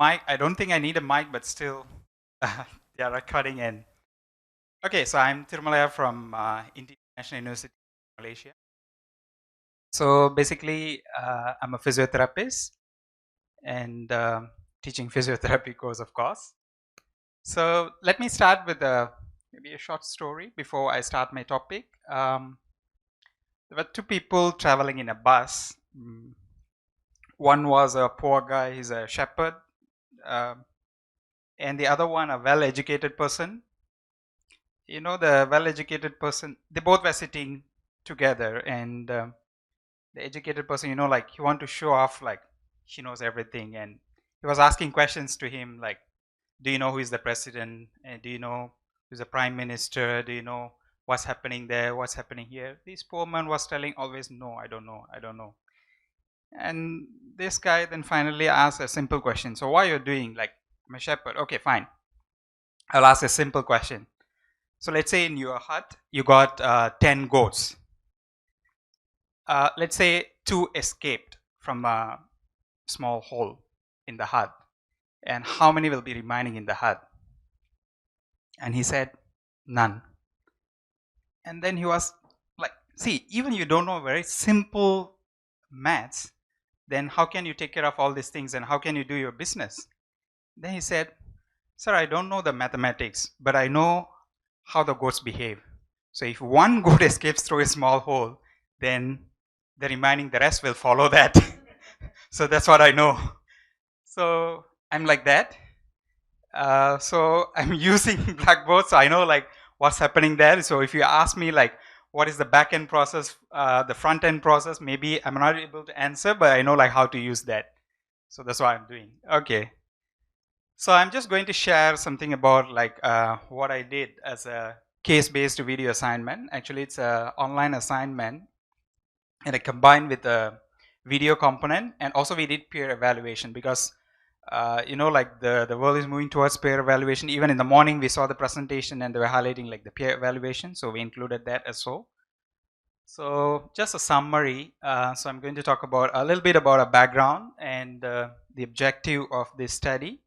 mic. I don't think I need a mic, but still, they are recording. And okay, so I'm Thirumalaya from INTI National University, Malaysia. So basically, I'm a physiotherapist and teaching physiotherapy course, of course. So let me start with maybe a short story before I start my topic. There were two people traveling in a bus. One was a poor guy, he's a shepherd, and the other one, a well-educated person. You know, the well-educated person, they both were sitting together, and the educated person, you know, like he wanted to show off, like he knows everything, and he was asking questions to him, like, do you know who is the president? And do you know who's the prime minister? Do you know what's happening there? What's happening here? This poor man was telling always, no, I don't know, I don't know. And this guy then finally asked a simple question. So what you're doing? Like, I'm a shepherd. Okay, fine. I'll ask a simple question. So let's say in your hut, you got 10 goats. Let's say 2 escaped from a small hole in the hut. And how many will be remaining in the hut? And he said, none. And then he was like, see, even you don't know very simple maths, then how can you take care of all these things and how can you do your business? Then he said, sir, I don't know the mathematics, but I know how the goats behave. So if one goat escapes through a small hole, then the rest will follow that. So that's what I know. So I'm like that. So I'm using Blackboard, so I know like what's happening there. So if you ask me like what is the back end process, the front end process, maybe I'm not able to answer, but I know like how to use that. So that's what I'm doing. Okay. So I'm just going to share something about like what I did as a case-based video assignment. Actually, it's an online assignment, and I combined with a video component, and also we did peer evaluation because you know, like the world is moving towards peer evaluation. Even in the morning, we saw the presentation and they were highlighting like the peer evaluation, so we included that as well. So just a summary. So I'm going to talk about a little bit about a background and the objective of this study.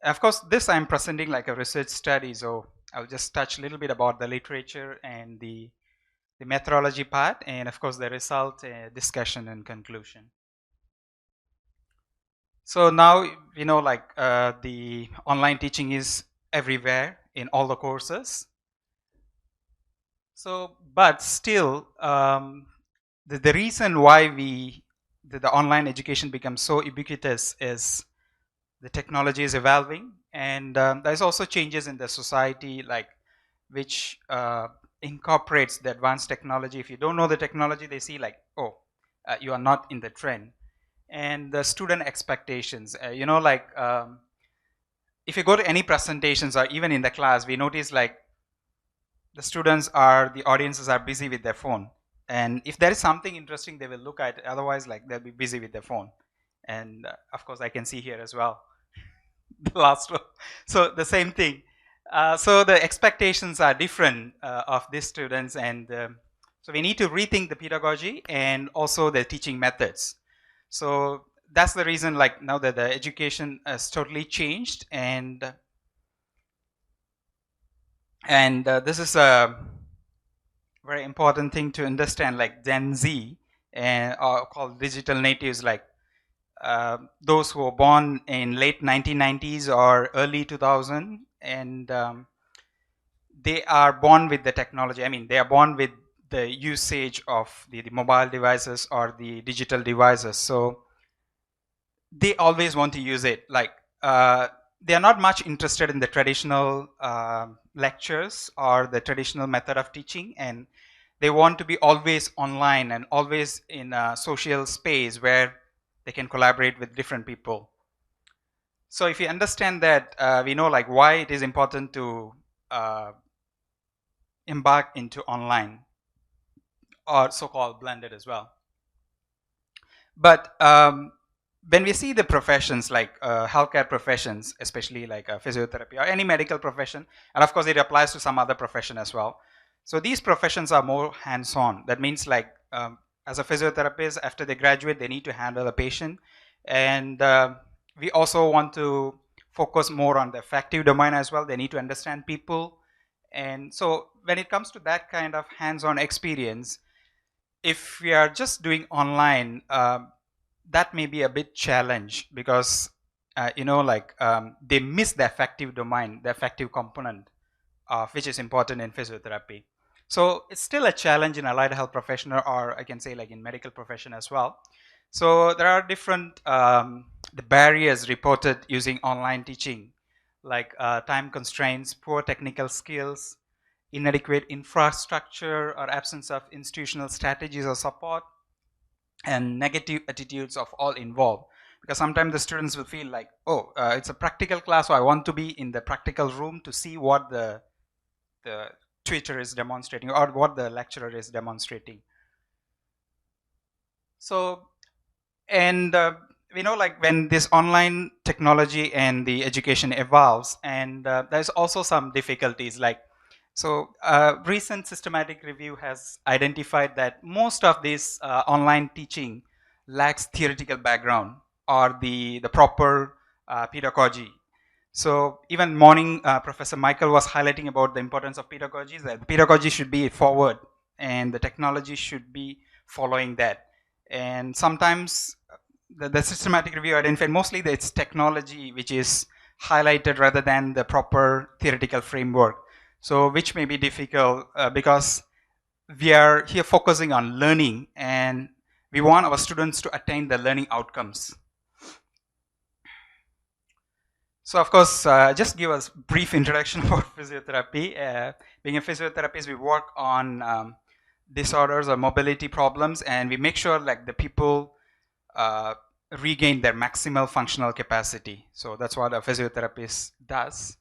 Of course, this I'm presenting like a research study, so I'll just touch a little bit about the literature and the methodology part, and of course the result, discussion and conclusion. So now, you know, like the online teaching is everywhere in all the courses. So, but still, the reason why the online education becomes so ubiquitous is the technology is evolving, and there's also changes in the society, like which incorporates the advanced technology. If you don't know the technology, they see like, oh, you are not in the trend. And the student expectations, you know, like if you go to any presentations or even in the class, we notice like the audiences are busy with their phone. And if there is something interesting, they will look at it. Otherwise, like they'll be busy with their phone. And of course, I can see here as well. The last row. So the same thing. So the expectations are different of these students, and so we need to rethink the pedagogy and also the teaching methods. So that's the reason, like now that the education has totally changed, and this is a very important thing to understand. Like Gen Z and are called digital natives, like those who were born in late 1990s or early 2000, and they are born with the technology. I mean, they are born with the usage of the mobile devices or the digital devices. So they always want to use it. Like they are not much interested in the traditional lectures or the traditional method of teaching, and they want to be always online and always in a social space where they can collaborate with different people. So if you understand that, we know like why it is important to embark into online or so-called blended as well. But when we see the professions like healthcare professions, especially like physiotherapy or any medical profession, and of course it applies to some other profession as well. So these professions are more hands-on. That means like as a physiotherapist, after they graduate, they need to handle a patient, and we also want to focus more on the affective domain as well. They need to understand people. And so when it comes to that kind of hands-on experience, if we are just doing online, that may be a bit challenge because they miss the affective domain, the affective component, which is important in physiotherapy. So it's still a challenge in allied health professional, or I can say like in medical profession as well. So there are different the barriers reported using online teaching, like time constraints, poor technical skills, inadequate infrastructure, or absence of institutional strategies or support, and negative attitudes of all involved. Because sometimes the students will feel like, oh, it's a practical class, so I want to be in the practical room to see what the tutor is demonstrating or what the lecturer is demonstrating. So, and like when this online technology and the education evolves, and there's also some difficulties, like so recent systematic review has identified that most of this online teaching lacks theoretical background or the proper pedagogy. So even morning, Professor Michael was highlighting about the importance of pedagogy, that the pedagogy should be forward and the technology should be following that. And sometimes the systematic review identified mostly that it's technology which is highlighted rather than the proper theoretical framework. So which may be difficult because we are here focusing on learning and we want our students to attain the learning outcomes. So of course, just give us brief introduction about physiotherapy. Being a physiotherapist, we work on disorders or mobility problems, and we make sure like the people regain their maximal functional capacity. So that's what a physiotherapist does.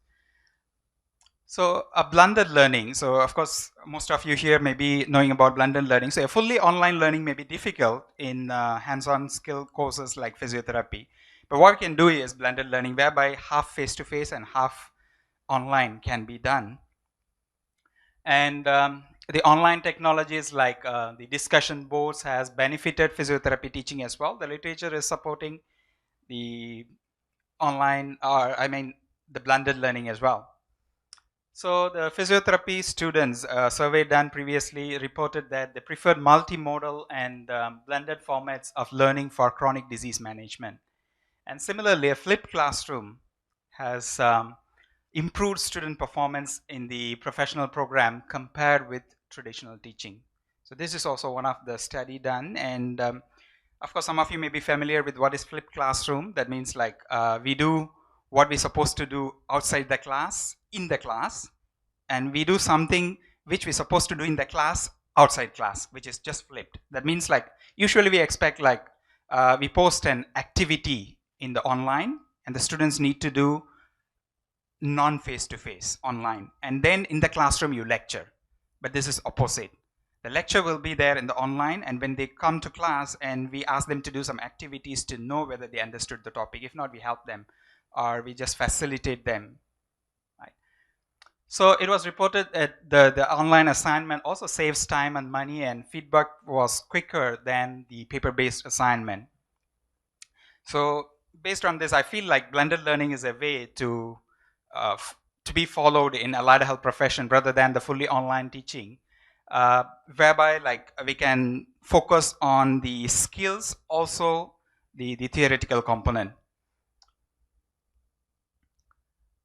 So a blended learning. So of course, most of you here may be knowing about blended learning. So a fully online learning may be difficult in hands-on skill courses like physiotherapy. But what we can do is blended learning, whereby half face-to-face and half online can be done. And the online technologies like the discussion boards has benefited physiotherapy teaching as well. The literature is supporting the online, or the blended learning as well. So the physiotherapy students survey done previously reported that they preferred multimodal and blended formats of learning for chronic disease management. And similarly, a flipped classroom has improved student performance in the professional program compared with traditional teaching. So this is also one of the study done. And of course, some of you may be familiar with what is flipped classroom. That means like we do what we're supposed to do outside the class, in the class, and we do something which we're supposed to do in the class, outside class, which is just flipped. That means like usually we expect like we post an activity in the online and the students need to do non-face-to-face online, and then in the classroom you lecture. But this is opposite. The lecture will be there in the online, and when they come to class and we ask them to do some activities to know whether they understood the topic. If not, we help them or we just facilitate them. Right? So it was reported that the online assignment also saves time and money, and feedback was quicker than the paper-based assignment. So based on this, I feel like blended learning is a way to be followed in allied health profession rather than the fully online teaching, whereby like we can focus on the skills, also the theoretical component.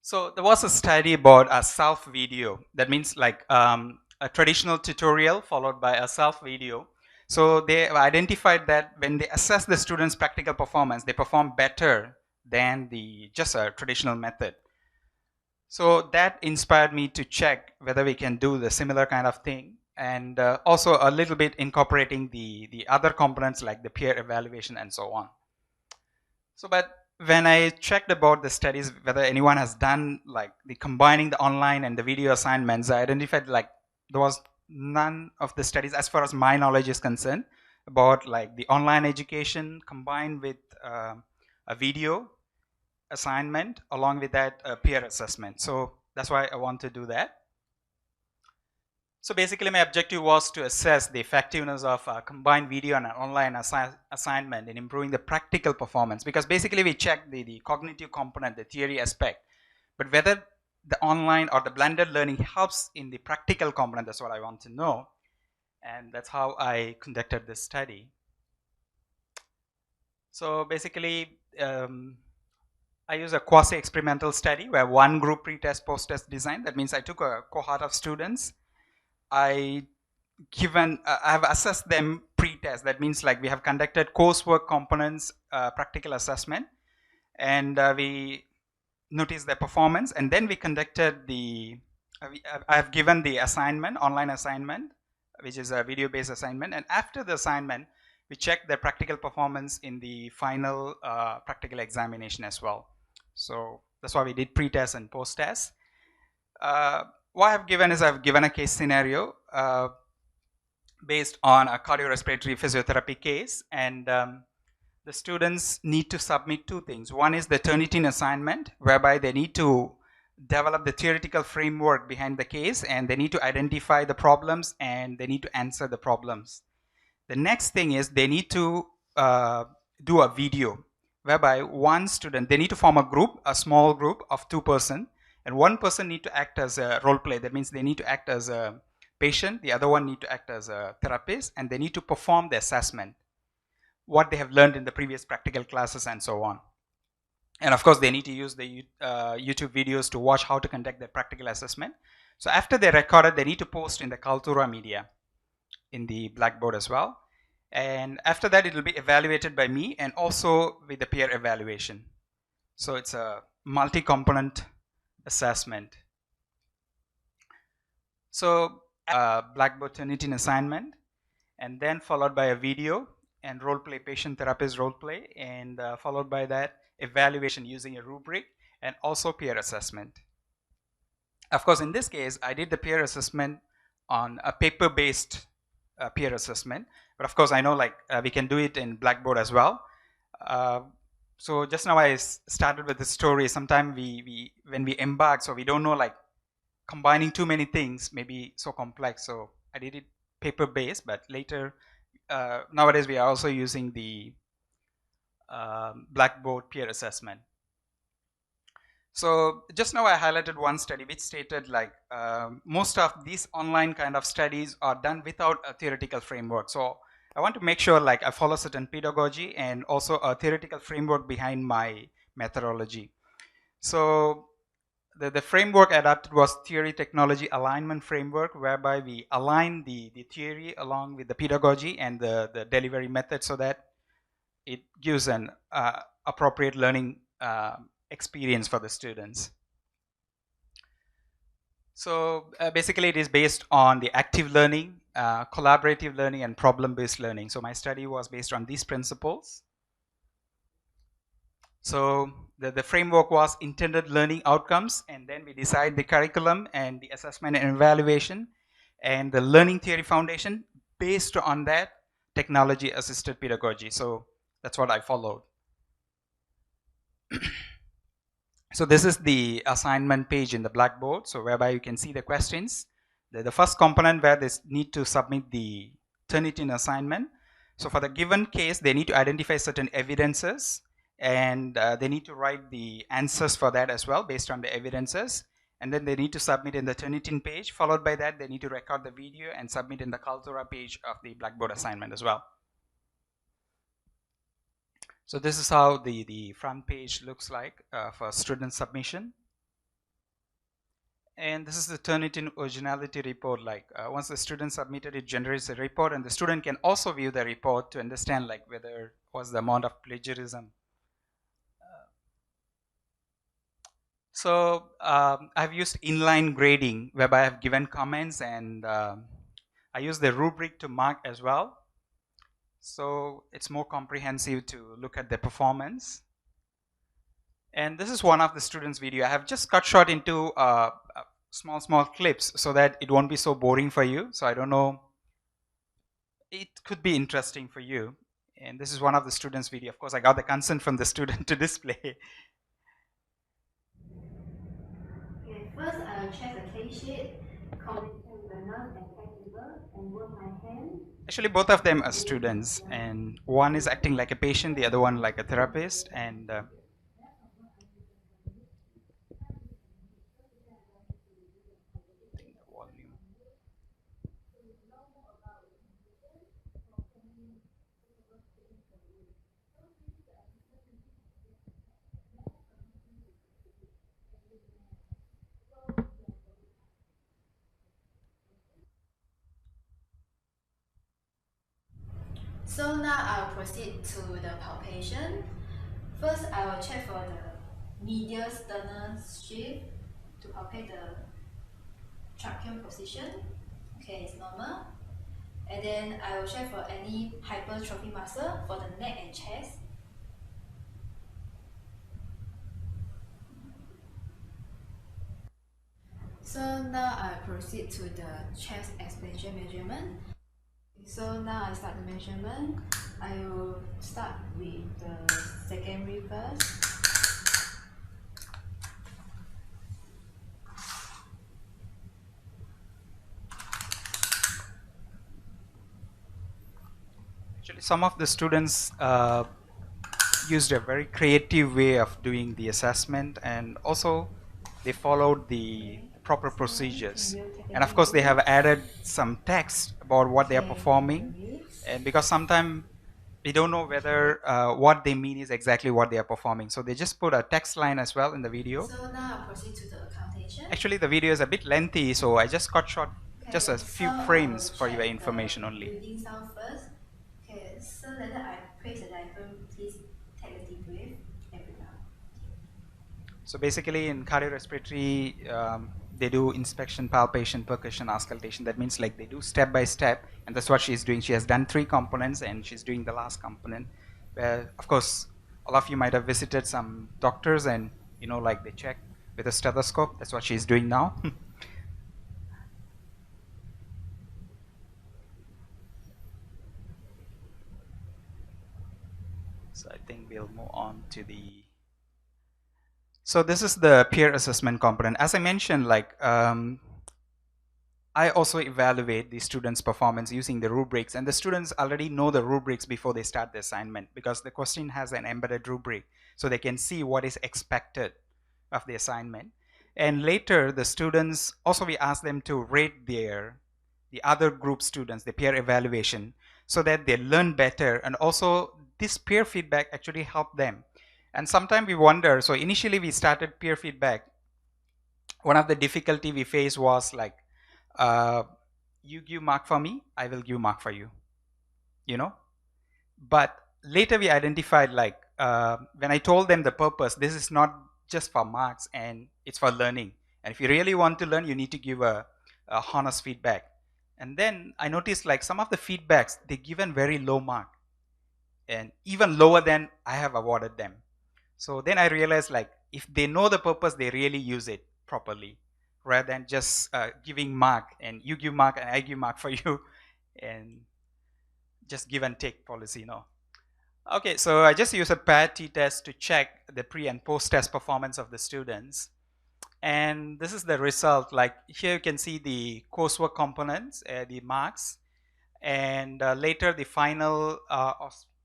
So there was a study about a self video. That means like a traditional tutorial followed by a self video. So they identified that when they assess the students' practical performance, they perform better than the just a traditional method. So that inspired me to check whether we can do the similar kind of thing, and also a little bit incorporating the other components like the peer evaluation and so on. So, but when I checked about the studies, whether anyone has done like the combining the online and the video assignments, I identified like there was none of the studies, as far as my knowledge is concerned, about like the online education combined with a video assignment, along with that peer assessment. So that's why I want to do that. So basically my objective was to assess the effectiveness of combined video and an online assignment in improving the practical performance, because basically we checked the cognitive component, the theory aspect, but whether the online or the blended learning helps in the practical component, that's what I want to know. And that's how I conducted this study. So basically, I use a quasi-experimental study where one group pre-test, post-test design. That means I took a cohort of students. I have assessed them pre-test. That means like we have conducted coursework components, practical assessment, and we noticed their performance. And then we conducted I have given the assignment, online assignment, which is a video-based assignment. And after the assignment, we checked their practical performance in the final practical examination as well. So that's why we did pre-test and post-test. What I've given is I've given a case scenario based on a cardiorespiratory physiotherapy case, and the students need to submit two things. One is the Turnitin assignment, whereby they need to develop the theoretical framework behind the case, and they need to identify the problems and they need to answer the problems. The next thing is they need to do a video, whereby one student, they need to form a group, a small group of 2 persons, and one person need to act as a role play. That means they need to act as a patient, the other one need to act as a therapist, and they need to perform the assessment, what they have learned in the previous practical classes and so on. And of course, they need to use the YouTube videos to watch how to conduct their practical assessment. So after they record it, they need to post in the Kaltura media, in the Blackboard as well. And after that, it will be evaluated by me and also with the peer evaluation. So it's a multi-component assessment. So Blackboard Turnitin assignment, and then followed by a video and role play, patient therapist role play, and followed by that evaluation using a rubric and also peer assessment. Of course, in this case, I did the peer assessment on a paper-based peer assessment, but of course, I know like we can do it in Blackboard as well. So just now I started with the story. Sometimes when we embark, so we don't know, like combining too many things may be so complex. So I did it paper-based, but later nowadays we are also using the Blackboard peer assessment. So just now I highlighted one study which stated like most of these online kind of studies are done without a theoretical framework. So I want to make sure like I follow certain pedagogy and also a theoretical framework behind my methodology. So the framework adapted was theory technology alignment framework, whereby we align the theory along with the pedagogy and the delivery method so that it gives an appropriate learning experience for the students. So basically it is based on the active learning, collaborative learning, and problem-based learning. So my study was based on these principles. So the framework was intended learning outcomes, and then we decide the curriculum and the assessment and evaluation and the learning theory foundation based on that technology assisted pedagogy. So that's what I followed. So this is the assignment page in the Blackboard, so whereby you can see the questions. The first component where they need to submit the Turnitin assignment. So for the given case, they need to identify certain evidences, and they need to write the answers for that as well based on the evidences. And then they need to submit in the Turnitin page. Followed by that, they need to record the video and submit in the Kaltura page of the Blackboard assignment as well. So this is how the front page looks like for student submission. And this is the Turnitin originality report. Like once the student submitted, it generates a report, and the student can also view the report to understand like whether was the amount of plagiarism. So I've used inline grading, whereby I've given comments, and I use the rubric to mark as well. So it's more comprehensive to look at the performance. And this is one of the students' video. I have just cut short into small clips so that it won't be so boring for you. So I don't know, it could be interesting for you. And this is one of the students' video. Of course, I got the consent from the student to display. Okay, first I will check the case sheet, connecting the Actually, both of them are students, and one is acting like a patient, the other one like a therapist. And the volume. So now I'll proceed to the palpation. First, I will check for the medial sternal shift to palpate the tracheal position. Okay, it's normal. And then I will check for any hypertrophy muscle for the neck and chest. So now I proceed to the chest expansion measurement. So now I start the measurement. I will start with the secondary first. Actually, some of the students used a very creative way of doing the assessment, and also they followed the proper procedures. And of course, they have added some text about what they are performing. And because sometimes we don't know whether what they mean is exactly what they are performing, so they just put a text line as well in the video. So now I proceed to the accountation. Actually, the video is a bit lengthy, so I just cut short just a few so frames I for will your check information the only. breathing sound first. Okay, so later I press the diaphragm. Please take a deep breath and breathe out. So basically, in cardiorespiratory, they do inspection, palpation, percussion, auscultation. That means like they do step by step, and that's what she's doing. She has done 3 components, and she's doing the last component. Where, of course, all of you might have visited some doctors, and like they check with a stethoscope. That's what she's doing now. So I think we'll move on to the. So this is the peer assessment component. As I mentioned, like I also evaluate the students' performance using the rubrics, and the students already know the rubrics before they start the assignment because the question has an embedded rubric, so they can see what is expected of the assignment. And later, the students also, we ask them to rate the other group students, the peer evaluation, so that they learn better, and also this peer feedback actually help them. And sometimes we wonder. So initially, we started peer feedback. One of the difficulty we faced was like, uh, you give mark for me, I will give mark for you, you know. But later we identified like, when I told them the purpose, this is not just for marks, and it's for learning. And if you really want to learn, you need to give a honest feedback. And then I noticed like some of the feedbacks they given very low mark, and even lower than I have awarded them. So then I realized like if they know the purpose, they really use it properly, rather than just giving mark, and you give mark and I give mark for you, and just give and take policy. No. Okay, so I just use a paired t-test to check the pre and post test performance of the students. And this is the result. Like here you can see the coursework components, the marks, and later the final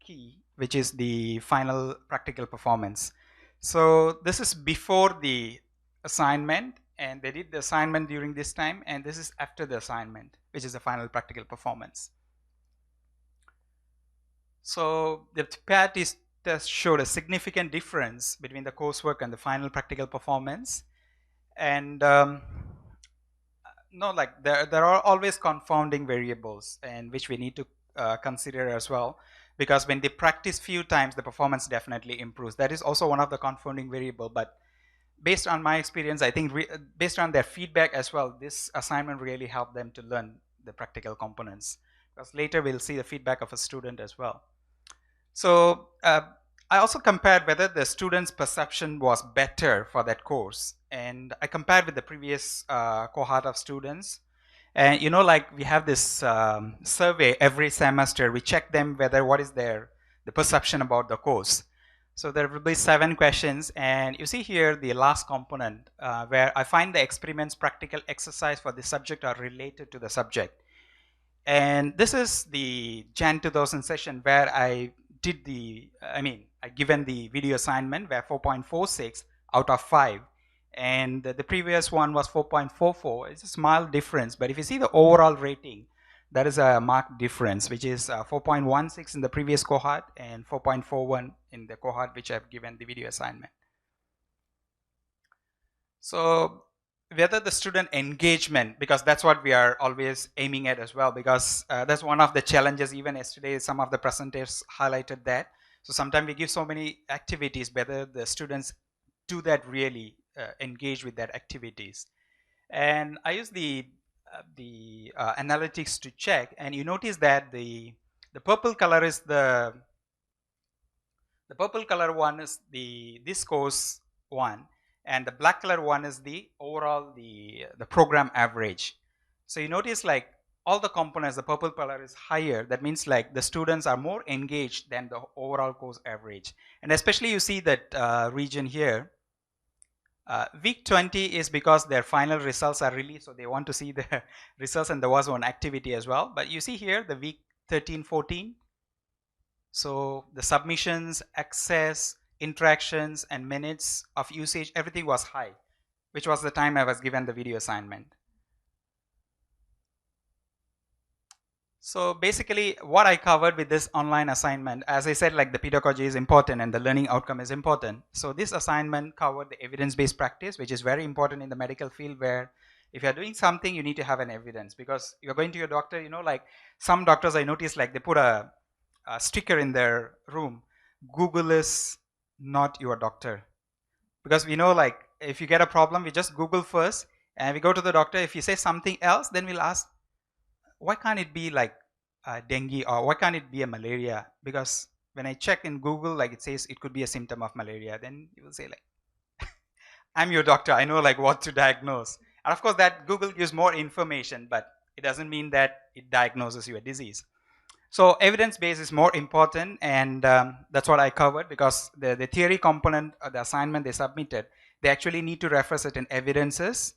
key, which is the final practical performance. So this is before the assignment, and they did the assignment during this time, and this is after the assignment, which is the final practical performance. So the paired test showed a significant difference between the coursework and the final practical performance. And no, like there are always confounding variables, and which we need to consider as well, because when they practice few times, the performance definitely improves. That is also one of the confounding variable. But based on my experience, I think based on their feedback as well, this assignment really helped them to learn the practical components, because later we'll see the feedback of a student as well. So I also compared whether the student's perception was better for that course, and I compared with the previous cohort of students. And like we have this survey every semester. We check them whether what is the perception about the course. So there will be 7 questions, and you see here the last component where I find the experiments practical exercise for the subject are related to the subject. And this is the Jan 2000 session where I did I given the video assignment where 4.46 out of 5. And the previous one was 4.44. It's a small difference, but if you see the overall rating, that is a marked difference, which is 4.16 in the previous cohort and 4.41 in the cohort which I've given the video assignment. So whether the student engagement, because that's what we are always aiming at as well, because that's one of the challenges. Even yesterday some of the presenters highlighted that. So sometimes we give so many activities, whether the students do that really engage with that activities. And I use the analytics to check, and you notice that the purple color is the purple color one is this course one, and the black color one is the overall the program average. So you notice like all the components, the purple color is higher. That means like the students are more engaged than the overall course average. And especially you see that region here. Week 20 is because their final results are released, so they want to see the results, and there was one activity as well. But you see here the week 13, 14. So the submissions, access, interactions, and minutes of usage, everything was high, which was the time I was given the video assignment. So basically what I covered with this online assignment, as I said, like the pedagogy is important and the learning outcome is important. So this assignment covered the evidence-based practice, which is very important in the medical field, where if you're doing something, you need to have an evidence, because you're going to your doctor, you know, like some doctors I noticed, like they put a sticker in their room, Google is not your doctor. Because we know, like if you get a problem, we just Google first and we go to the doctor. If you say something else, then we'll ask, why can't it be like dengue, or why can't it be a malaria? Because when I check in Google, like it says it could be a symptom of malaria. Then you will say like, I'm your doctor, I know like what to diagnose. And of course that Google gives more information, but it doesn't mean that it diagnoses your disease. So evidence base is more important, and that's what I covered, because the theory component of the assignment they submitted, they actually need to refer certain evidences,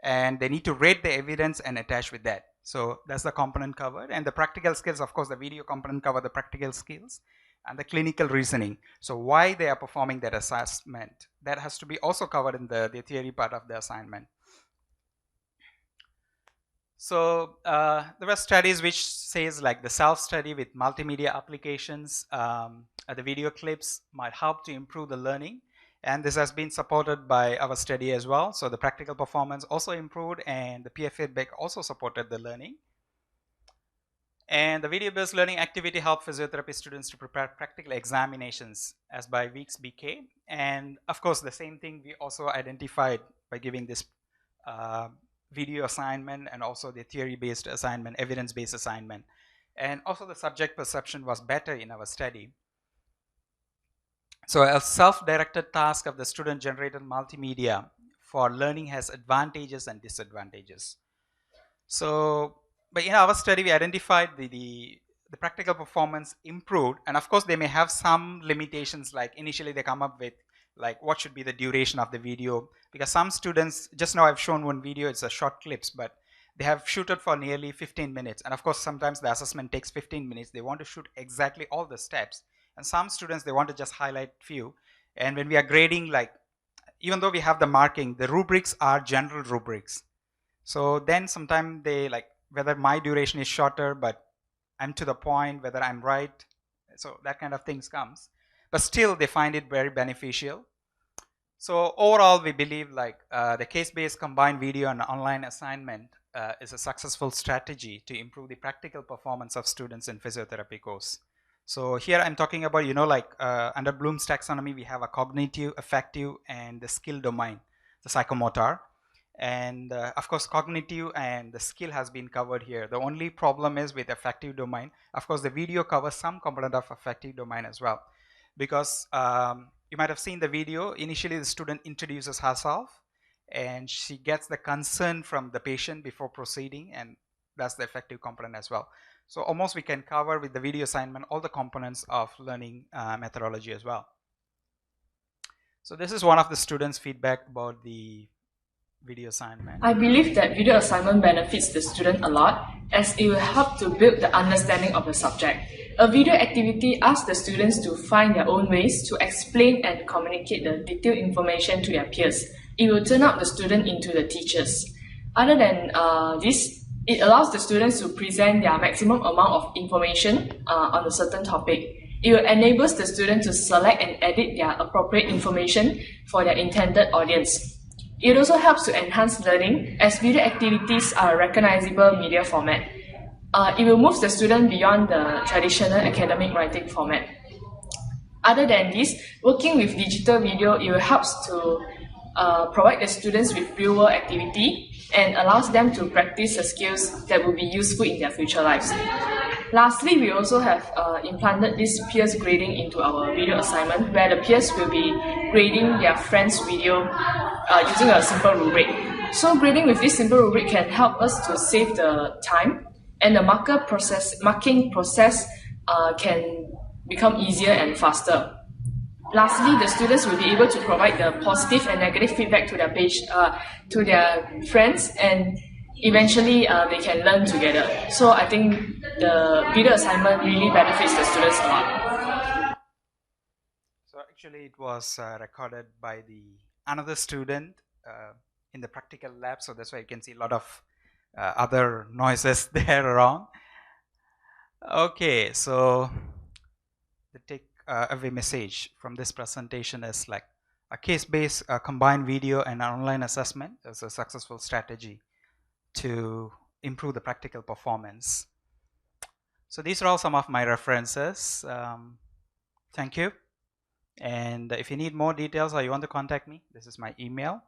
and they need to rate the evidence and attach with that. So that's the component covered. And the practical skills, of course, the video component cover the practical skills and the clinical reasoning. So why they are performing that assessment, that has to be also covered in the theory part of the assignment. So there were studies which says like the self-study with multimedia applications, the video clips might help to improve the learning. And this has been supported by our study as well. So the practical performance also improved, and the peer feedback also supported the learning. And the video-based learning activity helped physiotherapy students to prepare practical examinations as by weeks BK. And of course, the same thing we also identified by giving this video assignment, and also the theory-based assignment, evidence-based assignment. And also the subject perception was better in our study. So a self-directed task of the student-generated multimedia for learning has advantages and disadvantages. So, but in our study, we identified the practical performance improved, and of course they may have some limitations, like initially they come up with like what should be the duration of the video, because some students, just now I've shown one video, it's a short clips, but they have shooted for nearly 15 minutes, and of course sometimes the assessment takes 15 minutes. They want to shoot exactly all the steps, and some students they want to just highlight few. And when we are grading, like even though we have the marking, the rubrics are general rubrics. So then sometimes they like whether my duration is shorter, but I'm to the point, whether I'm right. So that kind of things comes, but still they find it very beneficial. So overall, we believe like the case-based combined video and online assignment is a successful strategy to improve the practical performance of students in physiotherapy course. So here I'm talking about, you know, like under Bloom's taxonomy, we have a cognitive, affective, and the skill domain, the psychomotor. And of course, cognitive and the skill has been covered here. The only problem is with affective domain. Of course, the video covers some component of affective domain as well, because you might have seen the video. Initially, the student introduces herself, and she gets the consent from the patient before proceeding, and that's the affective component as well. So almost we can cover with the video assignment all the components of learning methodology as well. So this is one of the students' feedback about the video assignment. I believe that video assignment benefits the student a lot as it will help to build the understanding of the subject. A video activity asks the students to find their own ways to explain and communicate the detailed information to their peers. It will turn out the student into the teachers. Other than this, it allows the students to present their maximum amount of information on a certain topic. It will enable the student to select and edit their appropriate information for their intended audience. It also helps to enhance learning as video activities are a recognizable media format. It will move the student beyond the traditional academic writing format. Other than this, working with digital video, it helps to provide the students with real-world activity and allows them to practice the skills that will be useful in their future lives. Lastly, we also have implanted this peers grading into our video assignment, where the peers will be grading their friends' video using a simple rubric. So grading with this simple rubric can help us to save the time, and the marking process can become easier and faster. Lastly, the students will be able to provide the positive and negative feedback to their friends, and eventually they can learn together. So I think the video assignment really benefits the students a lot. So actually it was recorded by another student in the practical lab, so that's why you can see a lot of other noises there around. Okay, so the take away message from this presentation is like a case-based combined video and online assessment is a successful strategy to improve the practical performance. So these are all some of my references. Thank you. And if you need more details or you want to contact me, this is my email.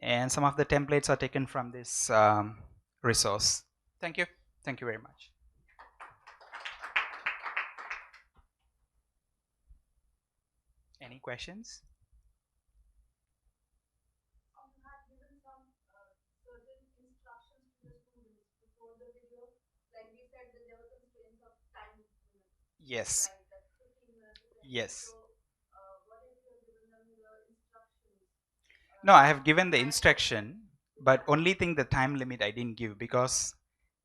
And some of the templates are taken from this resource. Thank you. Thank you very much. Any questions? Yes. Yes. No, I have given the instruction, but only thing the time limit I didn't give, because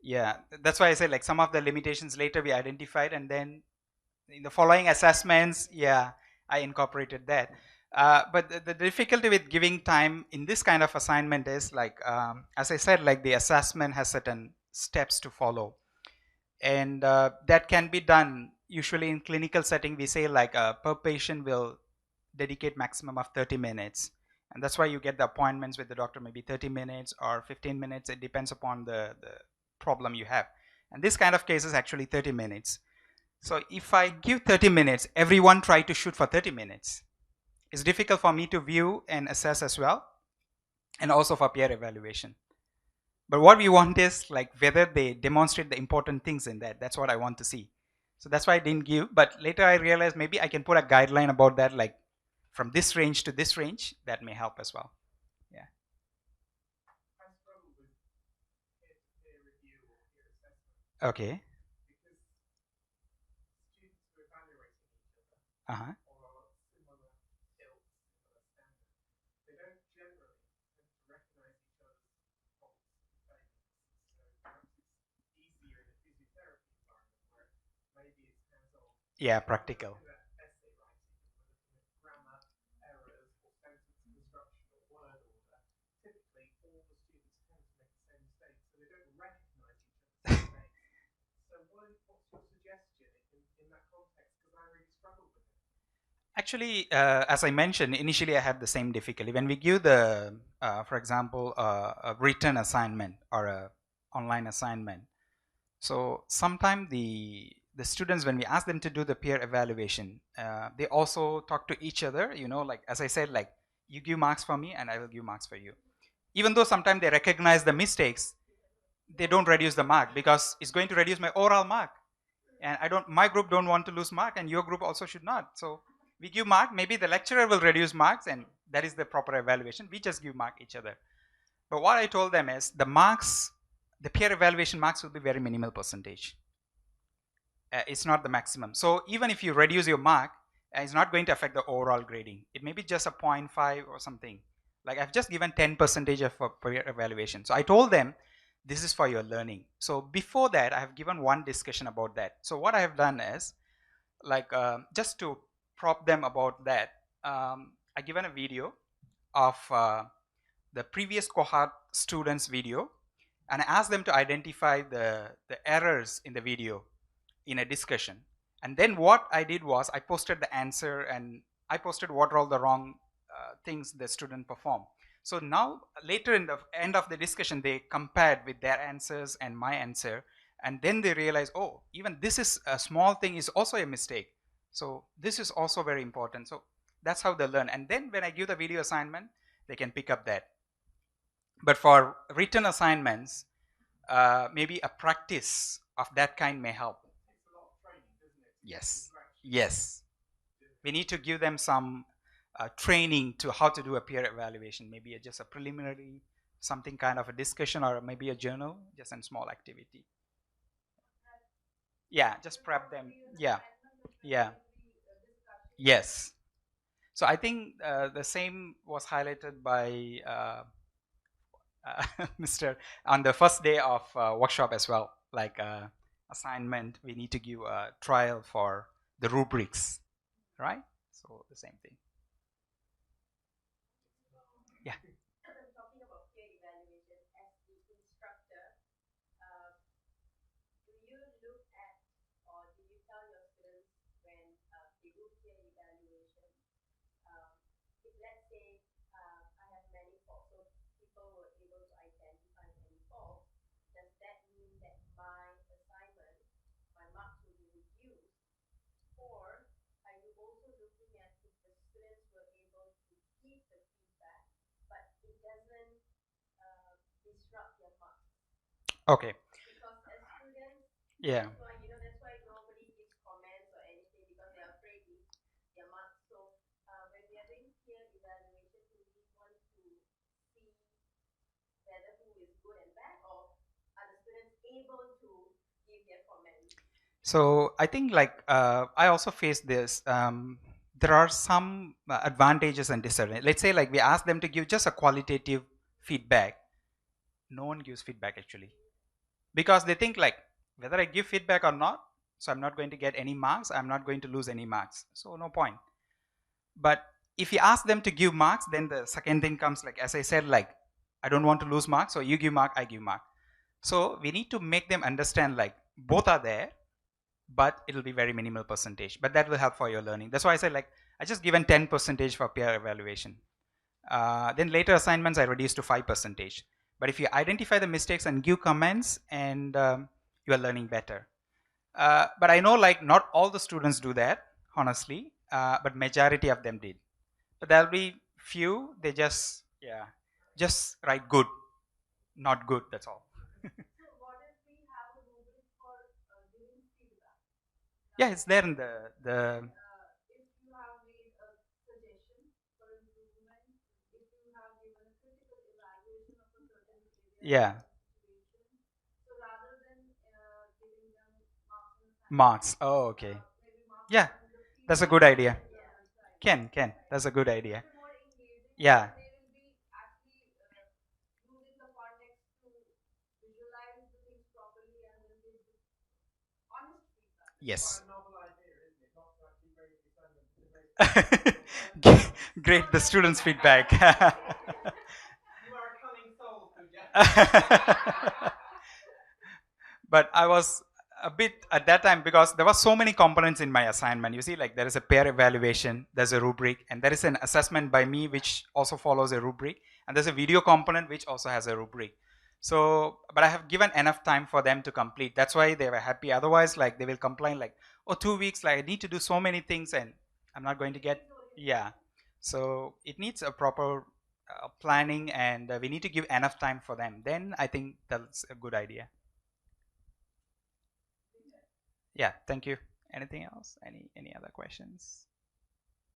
yeah, that's why I said like some of the limitations later we identified, and then in the following assessments, yeah, I incorporated that. But the difficulty with giving time in this kind of assignment is like, as I said, like the assessment has certain steps to follow, and that can be done usually in clinical setting. We say like per patient will dedicate maximum of 30 minutes, and that's why you get the appointments with the doctor maybe 30 minutes or 15 minutes. It depends upon the problem you have, and this kind of case is actually 30 minutes. So if I give 30 minutes, everyone try to shoot for 30 minutes. It's difficult for me to view and assess as well, and also for peer evaluation. But what we want is like whether they demonstrate the important things in that. That's what I want to see. So that's why I didn't give. But later I realized maybe I can put a guideline about that, like from this range to this range. That may help as well. Yeah. Okay. Uh-huh. Yeah, practical. Actually, as I mentioned, initially I had the same difficulty. When we give the, for example, a written assignment or a online assignment, so sometimes the students, when we ask them to do the peer evaluation, they also talk to each other, you know, like as I said, like you give marks for me and I will give marks for you. Even though sometimes they recognize the mistakes, they don't reduce the mark because it's going to reduce my overall mark. And my group don't want to lose mark, and your group also should not. So we give mark, maybe the lecturer will reduce marks, and that is the proper evaluation. We just give mark each other. But what I told them is the marks, the peer evaluation marks will be very minimal percentage. It's not the maximum. So even if you reduce your mark, and it's not going to affect the overall grading. It may be just a 0.5 or something. Like I've just given 10% of a peer evaluation. So I told them, this is for your learning. So before that, I have given one discussion about that. So what I have done is, like just to prop them about that, I given a video of the previous cohort students video, and I asked them to identify the errors in the video in a discussion. And then what I did was I posted the answer, and I posted what are all the wrong things the student performed. So now later in the end of the discussion, they compared with their answers and my answer, and then they realize, oh, even this is a small thing is also a mistake. So this is also very important. So that's how they learn. And then when I give the video assignment, they can pick up that. But for written assignments, maybe a practice of that kind may help. Yes, yes. We need to give them some training to how to do a peer evaluation. Maybe just a preliminary, something kind of a discussion, or maybe a journal, just a small activity. Yeah, just prep them. Yeah, yeah. Yes. So I think the same was highlighted by Mr. on the first day of workshop as well. Like assignment, we need to give a trial for the rubrics, right? So the same thing. Yeah. Talking about peer evaluation as the instructor, do you look at or do you tell your students when they do peer evaluation? If let's say I have many faults, so people were able to identify any faults, does that mean that my assignment, my marks will be reduced? Or are you also looking at if the students were able to give the feedback, but it doesn't disrupt their marks? Okay. Because as students, Yeah. that's why nobody gives comments or anything, because they're afraid with their marks. So when we are doing peer evaluation, we want to see whether who is good and bad, or are the students able to give their comments? So I think like I also face this. There are some advantages and disadvantages. Let's say like we ask them to give just a qualitative feedback. No one gives feedback actually, because they think like whether I give feedback or not, so I'm not going to get any marks. I'm not going to lose any marks. So no point. But if you ask them to give marks, then the second thing comes, like as I said, like I don't want to lose marks, so you give mark, I give mark. So we need to make them understand like both are there, but it'll be very minimal percentage. But that will help for your learning. That's why I said like I just given 10% for peer evaluation. Then later assignments I reduced to 5%. But if you identify the mistakes and give comments, and you are learning better. But I know like not all the students do that, honestly, but majority of them did. But there'll be few, they just, yeah, just write good, not good, that's all. So what if we have a rubric for giving feedback? Yeah, it's there in the If you have made a suggestion for improvement, if you have given a critical evaluation of a certain area, yeah, situation, so rather than giving them marks and marks. Oh, okay. maybe marks Yeah, and the that's a feedback. good idea. Yeah, that's right. Can. That's a good idea. It's more engaging. Yeah. They will be actually using the context to visualize the things properly and then give honest feedback. Yes. Quite a novel idea, isn't it? Not to actually make the assignment to make Great, the students' feedback. you are a cunning soul, Pooja. But I was a bit at that time, because there were so many components in my assignment. You see, like there is a peer evaluation, there's a rubric, and there is an assessment by me which also follows a rubric, and there's a video component which also has a rubric. So, but I have given enough time for them to complete. That's why they were happy. Otherwise, like they will complain like, oh, 2 weeks, like I need to do so many things and I'm not going to get, yeah. So it needs a proper planning, and we need to give enough time for them. Then I think that's a good idea. Yeah, thank you. Anything else? Any other questions?